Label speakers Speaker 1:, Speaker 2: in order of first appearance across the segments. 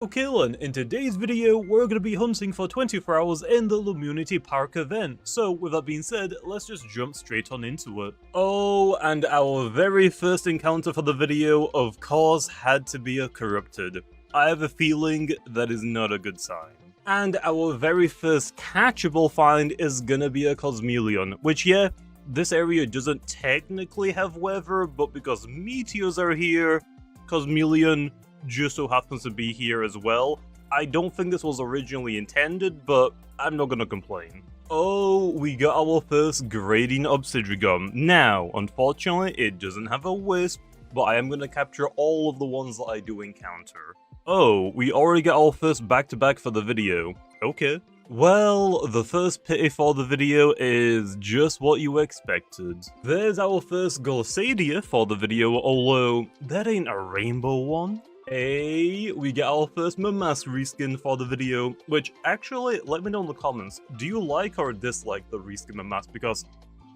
Speaker 1: Okay then, in today's video, we're gonna be hunting for 24 hours in the Loomunity Park event, so with that being said, let's just jump straight on into it. Oh, and our very first encounter for the video, of course, had to be a corrupted. I have a feeling that is not a good sign. And our very first catchable find is gonna be a Cosmeleon, which yeah, this area doesn't technically have weather, but because meteors are here, Cosmeleon just so happens to be here as well. I don't think this was originally intended, but I'm not gonna complain. Oh, we got our first grading Obsidian. Now, unfortunately, it doesn't have a wisp, but I am gonna capture all of the ones that I do encounter. Oh, we already got our first back-to-back for the video. Okay. Well, the first pity for the video is just what you expected. There's our first Golsadia for the video, although that ain't a rainbow one. Hey, we get our first Mamas reskin for the video, which actually, let me know in the comments, do you like or dislike the reskin Mamas? Because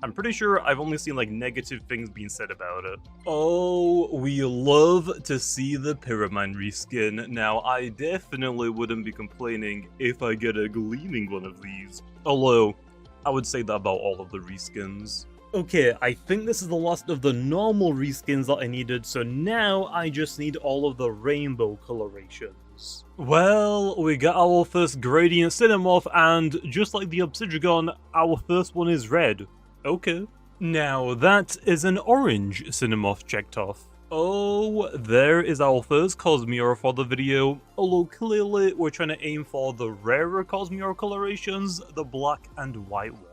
Speaker 1: I'm pretty sure I've only seen like negative things being said about it. Oh, we love to see the Pyramid reskin. Now, I definitely wouldn't be complaining if I get a gleaming one of these. Although, I would say that about all of the reskins. Okay, I think this is the last of the normal reskins that I needed, so now I just need all of the rainbow colorations. Well, we got our first Gradient Cinnamorph, and just like the Obsidian, our first one is red. Okay. Now that is an orange Cinnamorph checked off. Oh, there is our first Cosmere for the video, although clearly we're trying to aim for the rarer Cosmere colorations, the black and white ones.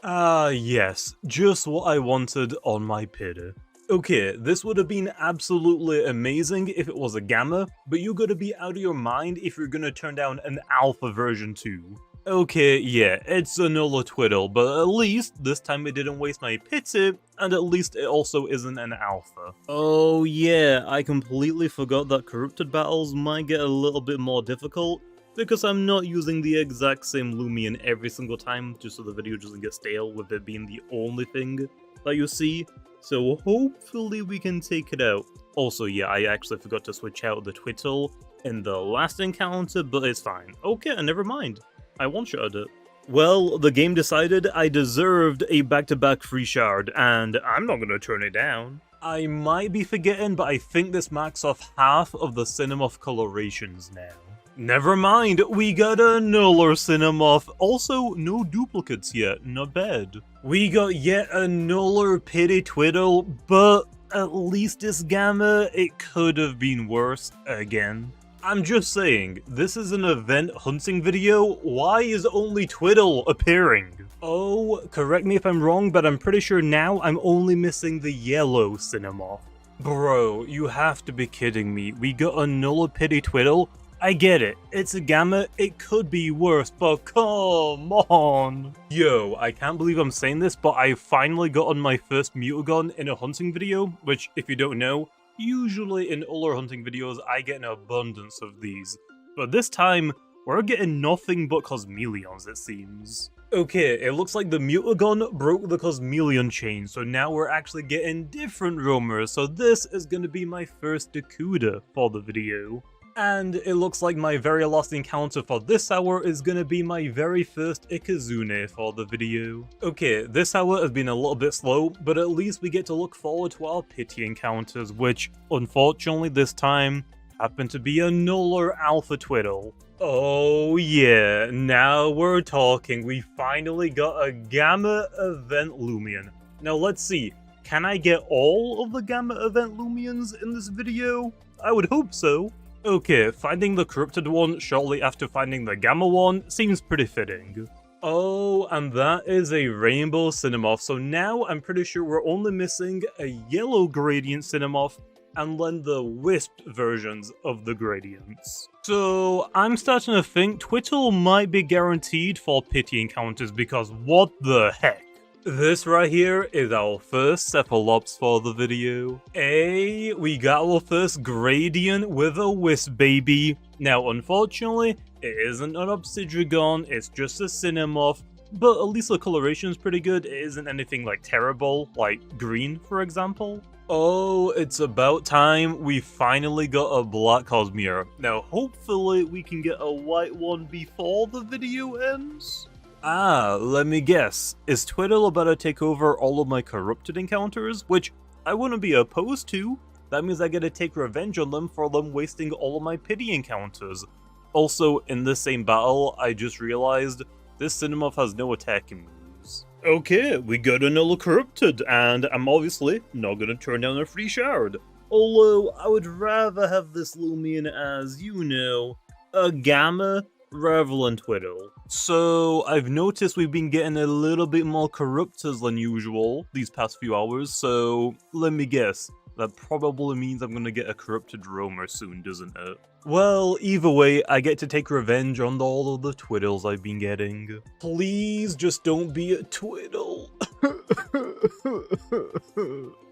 Speaker 1: Yes, just what I wanted on my pity. Okay, this would have been absolutely amazing if it was a Gamma, but you gotta be out of your mind if you're gonna turn down an Alpha version too. Okay, yeah, it's a Nulla Twiddle, but at least this time it didn't waste my pity, and at least it also isn't an Alpha. Oh yeah, I completely forgot that corrupted battles might get a little bit more difficult, because I'm not using the exact same Loomian every single time, just so the video doesn't get stale with it being the only thing that you see, so hopefully we can take it out. Also, yeah, I actually forgot to switch out the Twiddle in the last encounter, but it's fine. Okay, never mind. I one-shotted it. Well, the game decided I deserved a back-to-back free shard, and I'm not gonna turn it down. I might be forgetting, but I think this marks off half of the Cinnamorph colorations now. Never mind, we got a Nuller Cinnamorph. Also, no duplicates yet, not bad. We got yet a Nuller Pity Twiddle, but at least this Gamma, it could have been worse again. I'm just saying, this is an event hunting video, why is only Twiddle appearing? Oh, correct me if I'm wrong, but I'm pretty sure now I'm only missing the yellow Cinnamorph. Bro, you have to be kidding me, we got a Nuller Pity Twiddle? I get it, it's a Gamma, it could be worse, but come on! Yo, I can't believe I'm saying this, but I finally got on my first Mutagon in a hunting video, which, if you don't know, usually in other hunting videos I get an abundance of these, but this time, we're getting nothing but Cosmeleons, it seems. Okay, it looks like the Mutagon broke the Cosmeleon chain, so now we're actually getting different roamers, so this is gonna be my first Dakuda for the video. And it looks like my very last encounter for this hour is gonna be my very first Ikazune for the video. Okay, this hour has been a little bit slow, but at least we get to look forward to our pity encounters, which, unfortunately this time, happen to be a Nuller Alpha Twiddle. Oh yeah, now we're talking, we finally got a Gamma Event Loomian. Now let's see, can I get all of the Gamma Event Loomians in this video? I would hope so. Okay, finding the corrupted one shortly after finding the Gamma one seems pretty fitting. Oh, and that is a Rainbow Cinnamorph, so now I'm pretty sure we're only missing a Yellow Gradient Cinnamorph and then the Wisped versions of the Gradients. So, I'm starting to think Twiddle might be guaranteed for pity encounters because what the heck? This right here is our first Cephalops for the video. Hey, we got our first Gradient with a Wisp baby. Now, unfortunately, it isn't an Obsidian, it's just a Cinnamorph, but at least the coloration is pretty good. It isn't anything like terrible, like green, for example. Oh, it's about time we finally got a black Cosmere. Now, hopefully we can get a white one before the video ends. Ah, let me guess. Is Twiddle about to take over all of my corrupted encounters? Which I wouldn't be opposed to. That means I get to take revenge on them for them wasting all of my pity encounters. Also, in this same battle, I just realized this Cinemoth has no attacking moves. Okay, we got another corrupted, and I'm obviously not gonna turn down a free shard. Although, I would rather have this Loomian as, you know, a Gamma rather than Twiddle. So, I've noticed we've been getting a little bit more corruptors than usual these past few hours, so let me guess. That probably means I'm gonna get a corrupted roamer soon, doesn't it? Well, either way, I get to take revenge on all of the Twiddles I've been getting. Please just don't be a Twiddle.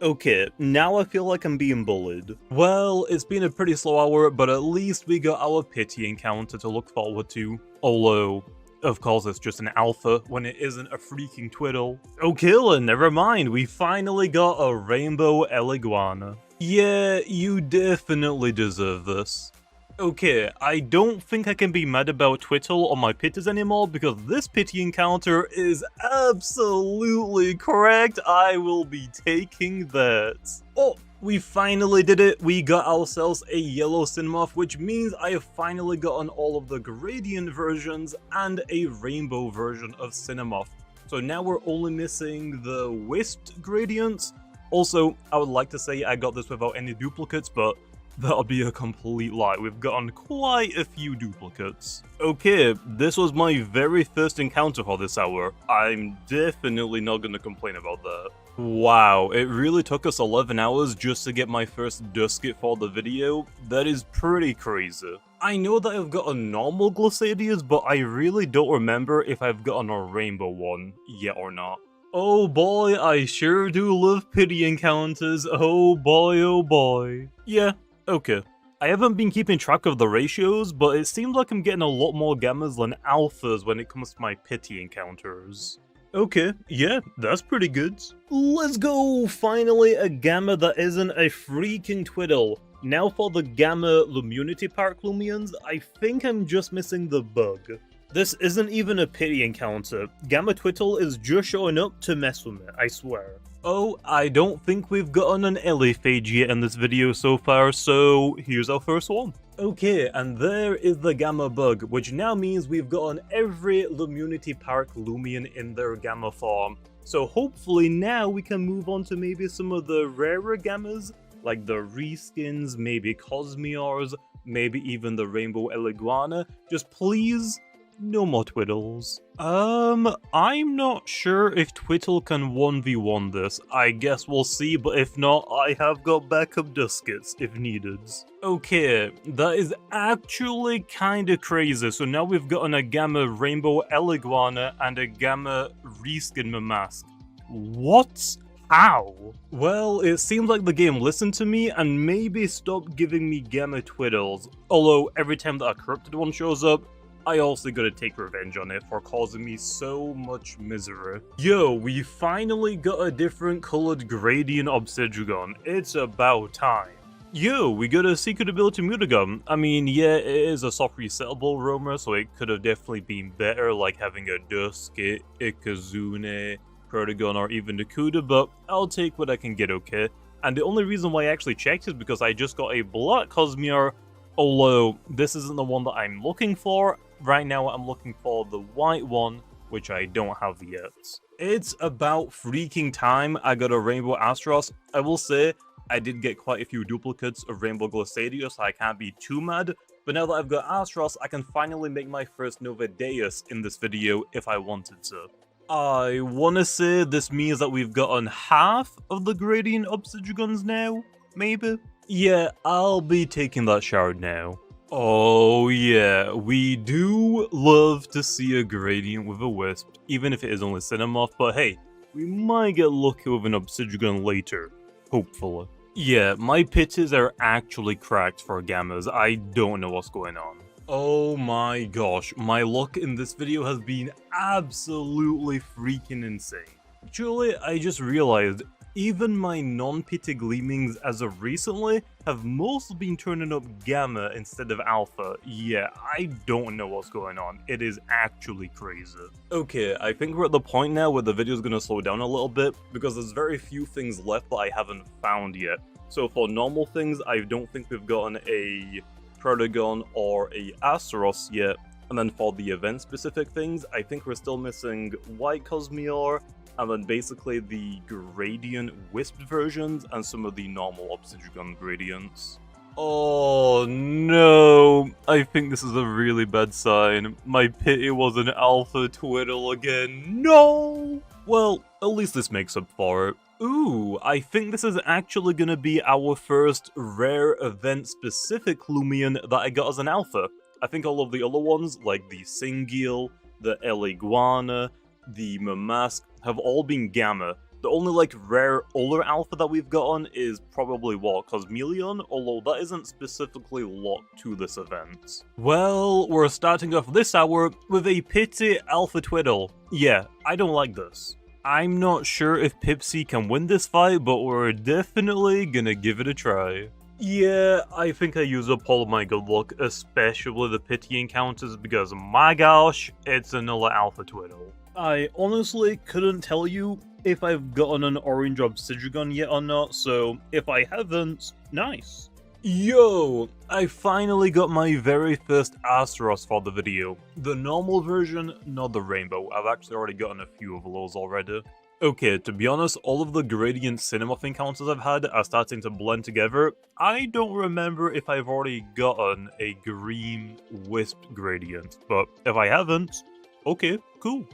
Speaker 1: Okay, now I feel like I'm being bullied. Well, it's been a pretty slow hour, but at least we got our pity encounter to look forward to. Although, of course, it's just an alpha when it isn't a freaking Twiddle. Okay, never mind, we finally got a rainbow Eliguana. Yeah, you definitely deserve this. Okay, I don't think I can be mad about Twiddle on my pitties anymore because this pity encounter is absolutely correct. I will be taking that. Oh, we finally did it. We got ourselves a yellow Cinemoth, which means I have finally gotten all of the gradient versions and a rainbow version of Cinemoth. So now we're only missing the wisped gradients. Also, I would like to say I got this without any duplicates, but that'll be a complete lie. We've gotten quite a few duplicates. Okay, this was my very first encounter for this hour. I'm definitely not gonna complain about that. Wow, it really took us 11 hours just to get my first Dusket for the video. That is pretty crazy. I know that I've got a normal Glissadius, but I really don't remember if I've gotten a rainbow one yet or not. Oh boy, I sure do love pity encounters. Oh boy, oh boy. Yeah. Okay, I haven't been keeping track of the ratios, but it seems like I'm getting a lot more gammas than alphas when it comes to my pity encounters. Okay, yeah, that's pretty good. Let's go! Finally, a gamma that isn't a freaking Twiddle. Now for the Gamma Loomunity Park Loomians, I think I'm just missing the bug. This isn't even a pity encounter. Gamma Twiddle is just showing up to mess with me, I swear. Oh, I don't think we've gotten an Elephage yet in this video so far, so here's our first one. Okay, and there is the Gamma bug, which now means we've gotten every Loomunity Park Loomian in their Gamma form. So hopefully now we can move on to maybe some of the rarer Gammas, like the reskins, maybe Cosmeres, maybe even the Rainbow Eliguana. Just please, no more Twiddles. I'm not sure if Twiddle can 1v1 this. I guess we'll see, but if not, I have got backup Duskets if needed. Okay, that is actually kinda crazy. So now we've gotten a Gamma Rainbow Eliguana and a Gamma Reskin Mamask. What? How? Well, it seems like the game listened to me and maybe stopped giving me Gamma Twiddles. Although every time that a corrupted one shows up, I also gotta take revenge on it for causing me so much misery. Yo, we finally got a different colored gradient Obsidian. It's about time. Yo, we got a secret ability Mutagun. I mean, yeah, it is a soft resettable roamer, so it could have definitely been better, like having a Dusket, Ikazune, Protagon, or even Nakuda, but I'll take what I can get, okay? And the only reason why I actually checked is because I just got a black Cosmere, although this isn't the one that I'm looking for. Right now I'm looking for the white one, which I don't have yet. It's about freaking time I got a Rainbow Astros. I will say, I did get quite a few duplicates of Rainbow Glissadius, so I can't be too mad. But now that I've got Astros, I can finally make my first Nova Deus in this video if I wanted to. I wanna say this means that we've gotten half of the Gradient Obsidians now, maybe? Yeah, I'll be taking that shard now. Oh yeah, we do love to see a Gradient with a Wisp, even if it is only Cinemoth, but hey, we might get lucky with an Obsidian later, hopefully. Yeah, my pitches are actually cracked for Gammas, I don't know what's going on. Oh my gosh, my luck in this video has been absolutely freaking insane. Actually, I just realized, Even my non-pity gleamings as of recently have mostly been turning up gamma instead of alpha. Yeah, I don't know what's going on. It is actually crazy. Okay, I think we're at the point now where the video is going to slow down a little bit because there's very few things left that I haven't found yet. So for normal things, I don't think we've gotten a Protagon or a Asteros yet. And then for the event-specific things, I think we're still missing White Cosmior, and then basically the Gradient Wisped versions, and some of the normal Obsidian gradients. Oh no, I think this is a really bad sign. My pity was an Alpha Twiddle again. No! Well, at least this makes up for it. Ooh, I think this is actually gonna be our first rare event-specific Loomian that I got as an Alpha. I think all of the other ones, like the Singil, the El Iguana, the Mamask, have all been Gamma. The only rare other Alpha that we've gotten is probably Cosmeleon, although that isn't specifically locked to this event. Well, we're starting off this hour with a Pity Alpha Twiddle. Yeah, I don't like this. I'm not sure if Pipsy can win this fight, but we're definitely gonna give it a try. Yeah, I think I use up all of my good luck, especially the pity encounters, because my gosh, it's another Alpha Twiddle. I honestly couldn't tell you if I've gotten an orange Obsidian yet or not, so if I haven't, nice. Yo, I finally got my very first Asteros for the video. The normal version, not the rainbow. I've actually already gotten a few of those already. Okay, to be honest, all of the Gradient Cinemoth encounters I've had are starting to blend together. I don't remember if I've already gotten a green Wisped Gradient, but if I haven't, okay, cool.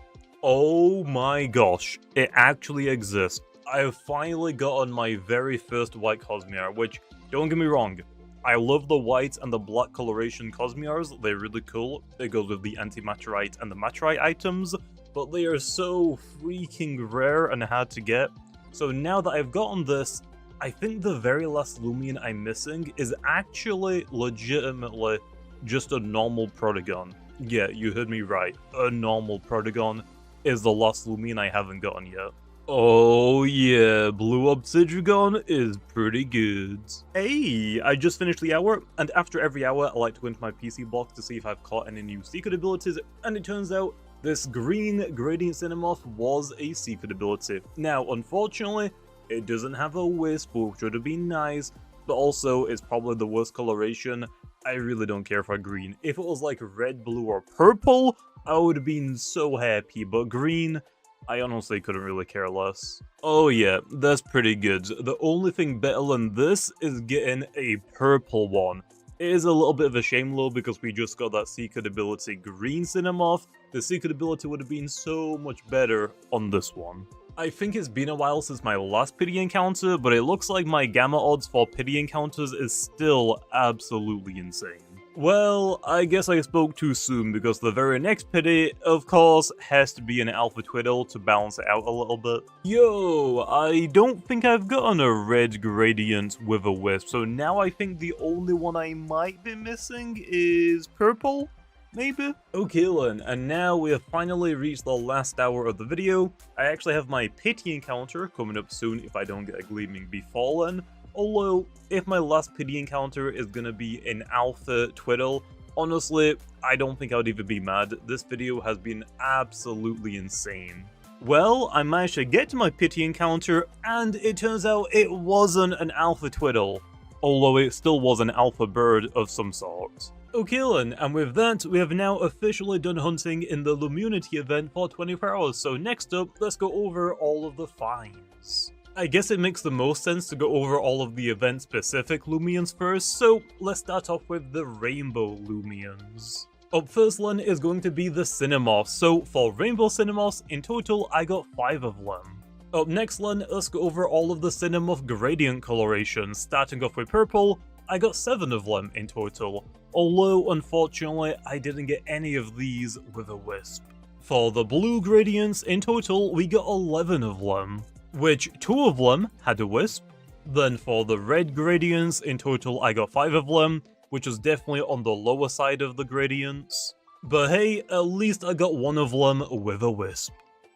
Speaker 1: Oh my gosh, it actually exists. I have finally gotten my very first White Cosmiar, which, don't get me wrong, I love the white and the black coloration Cosmiars, they're really cool. It goes with the Antimaterite and the Materite items, but they are so freaking rare and hard to get. So now that I've gotten this, I think the very last Loomian I'm missing is actually legitimately just a normal Protagon. Yeah, you heard me right. A normal Protagon is the last Loomian I haven't gotten yet. Oh yeah, Blue Obsidian is pretty good. Hey, I just finished the hour, and after every hour I like to go into my PC box to see if I've caught any new secret abilities, and it turns out this green Gradient Cinemoth was a secret ability. Now, unfortunately, it doesn't have a wisp, which would have been nice, but also it's probably the worst coloration. I really don't care for green. If it was like red, blue, or purple, I would have been so happy, but green, I honestly couldn't really care less. Oh yeah, that's pretty good. The only thing better than this is getting a purple one. It is a little bit of a shame though, because we just got that secret ability green Cinemoth. The secret ability would have been so much better on this one. I think it's been a while since my last pity encounter, but it looks like my gamma odds for pity encounters is still absolutely insane. Well, I guess I spoke too soon, because the very next pity, of course, has to be an Alpha Twiddle to balance it out a little bit. Yo, I don't think I've gotten a red Gradient with a Wisp, so now I think the only one I might be missing is purple? Maybe? Okay then, and now we have finally reached the last hour of the video. I actually have my pity encounter coming up soon if I don't get a Gleaming Befallen. Although, if my last pity encounter is gonna be an Alpha Twiddle, honestly, I don't think I would even be mad. This video has been absolutely insane. Well, I managed to get to my pity encounter, and it turns out it wasn't an Alpha Twiddle. Although it still was an Alpha Bird of some sort. Okay then, and with that, we have now officially done hunting in the LOOMUNITY event for 24 hours, so next up, let's go over all of the finds. I guess it makes the most sense to go over all of the event-specific Loomians first, so let's start off with the Rainbow Loomians. Up first then is going to be the Cinemoths, so for Rainbow Cinemoths, in total I got 5 of them. Up next then, let's go over all of the Cinemoth gradient colorations, starting off with purple, I got 7 of them in total, although unfortunately I didn't get any of these with a wisp. For the blue gradients, in total we got 11 of them, which 2 of them had a wisp. Then for the red gradients, in total I got 5 of them, which was definitely on the lower side of the gradients. But hey, at least I got 1 of them with a wisp.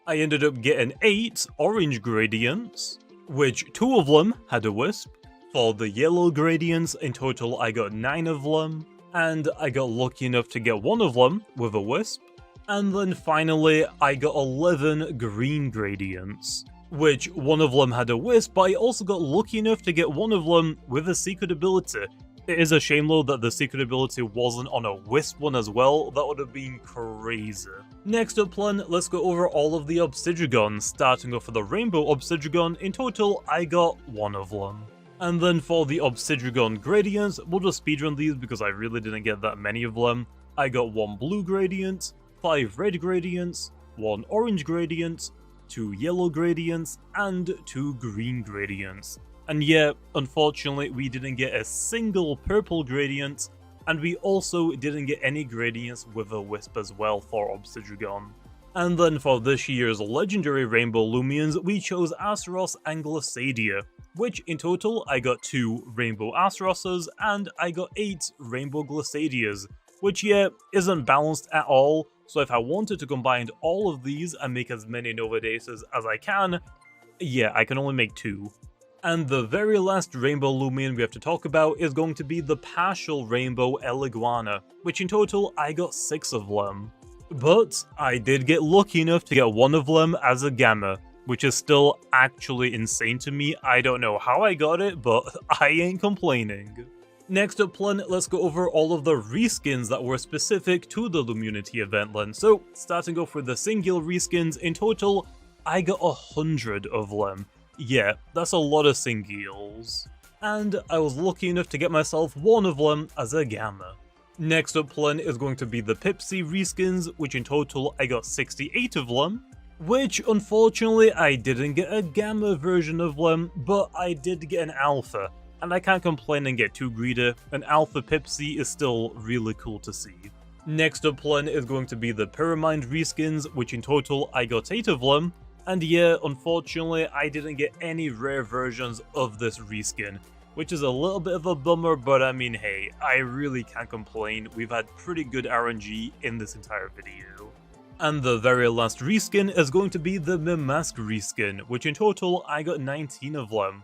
Speaker 1: I ended up getting 8 orange gradients, which 2 of them had a wisp. For the yellow gradients, in total I got 9 of them, and I got lucky enough to get 1 of them with a wisp. And then finally, I got 11 green gradients, which 1 of them had a wisp, but I also got lucky enough to get 1 of them with a secret ability. It is a shame though that the secret ability wasn't on a wisp one as well. That would have been crazy. Next up then, let's go over all of the Obsidian, starting off with the Rainbow Obsidian. In total, I got 1 of them. And then for the Obsidian gradients, we'll just speedrun these because I really didn't get that many of them. I got 1 blue gradient, 5 red gradients, 1 orange gradient, 2 yellow gradients, and 2 green gradients. And yeah, unfortunately, we didn't get a single purple gradient, and we also didn't get any gradients with a wisp as well for Obsidian. And then for this year's legendary Rainbow Loomians, we chose Astaros and Glissadia, which in total I got 2 Rainbow Astaroses and I got 8 Rainbow Glissadias, which yeah, isn't balanced at all, so if I wanted to combine all of these and make as many Novadaces as I can, yeah, I can only make 2. And the very last Rainbow Loomian we have to talk about is going to be the partial Rainbow Eliguana, which in total I got 6 of them. But I did get lucky enough to get 1 of them as a Gamma, which is still actually insane to me. I don't know how I got it, but I ain't complaining. Next up then, let's go over all of the reskins that were specific to the Loomunity event then. So, starting off with the singular reskins, in total, I got 100 of them. Yeah, that's a lot of singles. And I was lucky enough to get myself 1 of them as a Gamma. Next up then is going to be the Pipsy reskins, which in total I got 68 of them. Which, unfortunately, I didn't get a Gamma version of them, but I did get an Alpha. And I can't complain and get too greedy, an Alpha Pipsy is still really cool to see. Next up then is going to be the Pyramid reskins, which in total I got 8 of them. And yeah, unfortunately, I didn't get any rare versions of this reskin, which is a little bit of a bummer, but I mean, hey, I really can't complain. We've had pretty good RNG in this entire video. And the very last reskin is going to be the Mamask reskin, which in total I got 19 of them.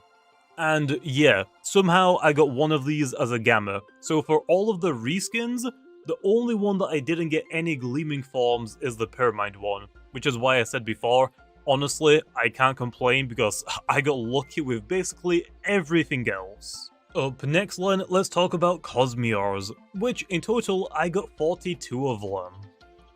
Speaker 1: And yeah, somehow I got 1 of these as a Gamma. So for all of the reskins, the only one that I didn't get any gleaming forms is the Pyramid one, which is why I said before, honestly, I can't complain because I got lucky with basically everything else. Up next then, let's talk about Cosmiors, which in total I got 42 of them.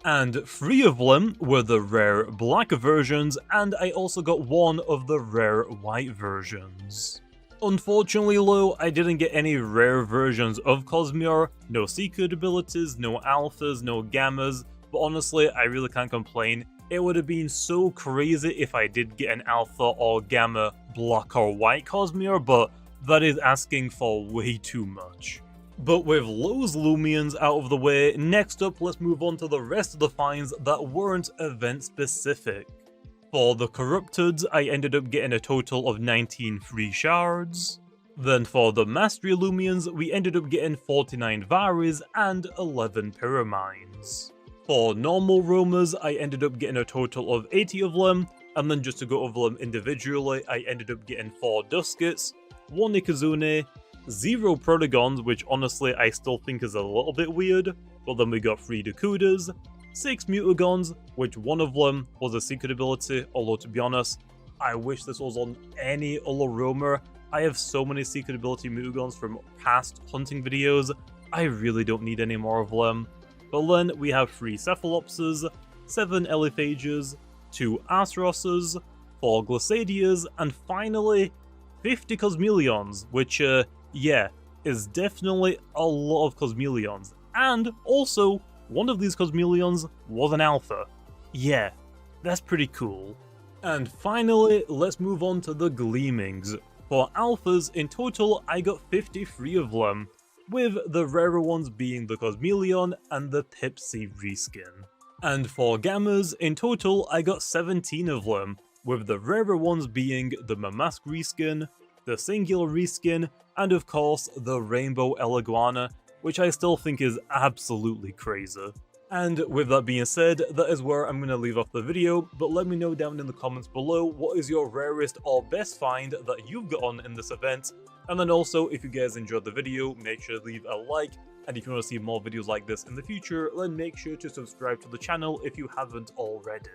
Speaker 1: And 3 of them were the rare black versions, and I also got 1 of the rare white versions. Unfortunately though, I didn't get any rare versions of Cosmior, no secret abilities, no alphas, no gammas, but honestly, I really can't complain. It would have been so crazy if I did get an alpha or gamma black or white Cosmior, but that is asking for way too much. But with those Loomians out of the way, next up let's move on to the rest of the finds that weren't event specific. For the Corrupted, I ended up getting a total of 19 free shards. Then for the Mastery Loomians, we ended up getting 49 Varis and 11 Pyramids. For normal roamers, I ended up getting a total of 80 of them, and then just to go over them individually, I ended up getting 4 Duskets, 1 Ikazune, 0 Protagons, which honestly I still think is a little bit weird, but then we got 3 Dakudas, 6 Mutagons, which 1 of them was a secret ability, although to be honest, I wish this was on any other roamer. I have so many secret ability Mutagons from past hunting videos, I really don't need any more of them. But then we have 3 Cephalopses, 7 Eliphages, 2 Astaroses, 4 Glissadias, and finally 50 Cosmeleons, which yeah, is definitely a lot of Cosmeleons. And also, one of these Cosmeleons was an alpha. Yeah, that's pretty cool. And finally, let's move on to the Gleamings. For alphas, in total, I got 53 of them, with the rarer ones being the Cosmeleon and the Pipsy reskin. And for gammas, in total, I got 17 of them, with the rarer ones being the Mamask reskin, the Singular reskin, and of course, the Rainbow Eliguana, which I still think is absolutely crazy. And with that being said, that is where I'm going to leave off the video, but let me know down in the comments below what is your rarest or best find that you've gotten in this event. And then also, if you guys enjoyed the video, make sure to leave a like, and if you want to see more videos like this in the future, then make sure to subscribe to the channel if you haven't already.